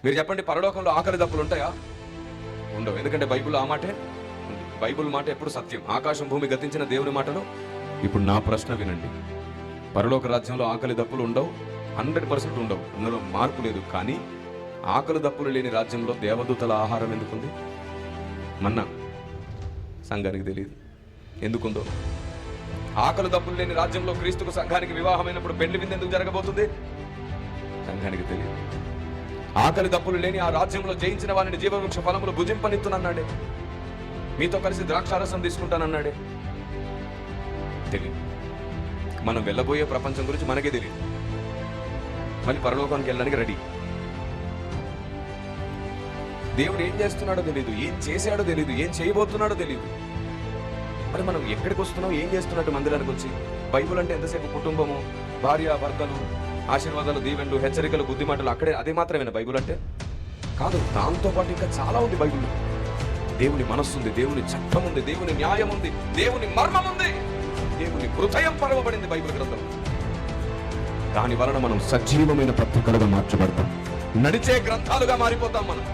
మీరు చెప్పండి, పరలోకంలో ఆకలి దప్పులు ఉంటాయా? ఉండవు. ఎందుకంటే బైబిల్ ఆ మాటే ఉంది. బైబిల్ మాట ఎప్పుడు సత్యం. ఆకాశం భూమి గతించిన దేవుని మాటలు. ఇప్పుడు నా ప్రశ్న వినండి, పరలోక రాజ్యంలో ఆకలి దప్పులు ఉండవు, 100% ఉండవు, అందులో మార్పు లేదు. కానీ ఆకలి దప్పులు లేని రాజ్యంలో దేవదూతల ఆహారం ఎందుకుంది? మన్నా సంఘానికి తెలియదు ఎందుకుందో. ఆకలి దప్పులు లేని రాజ్యంలో క్రీస్తుకు సంఘానికి వివాహమైనప్పుడు పెళ్లి విందు ఎందుకు జరగబోతుంది? సంఘానికి తెలియదు. ఆకలి దప్పులు లేని ఆ రాజ్యంలో జయించిన వారిని జీవవృక్ష ఫలములు భుజింపనిత్తునన్నాడే. మీతో కలిసి ద్రాక్షారసం తీసుకుంటానన్నాడే. తెలియదు. మనం వెళ్ళబోయే ప్రపంచం గురించి మనకే తెలియదు. మళ్ళీ పరలోకానికి వెళ్ళడానికి రెడీ. దేవుడు ఏం చేస్తున్నాడో తెలియదు, ఏం చేశాడో తెలియదు, ఏం చేయబోతున్నాడో తెలియదు. మరి మనం ఎక్కడికి వస్తున్నాం, ఏం చేస్తున్నట్టు మందిరానికి వచ్చి? బైబుల్ అంటే ఎంతసేపు కుటుంబము, భార్య భర్తలు, ఆశీర్వాదాలు, దీవెనలు, హెచ్చరికలు, బుద్ధిమాటలు, అక్కడే అదే మాత్రమేనా బైబుల్ అంటే? కాదు, దాంతో పాటు ఇంకా చాలా ఉంది బైబుల్. దేవుని మనస్సు ఉంది, దేవుని చట్టం ఉంది, దేవుని న్యాయం ఉంది, దేవుని మర్మం ఉంది, దేవుని హృదయం పరవబడింది బైబిల్ గ్రంథం. దాని వలన మనం సజీవమైన పత్రికలుగా మార్చబడతాం, నడిచే గ్రంథాలుగా మారిపోతాం మనం.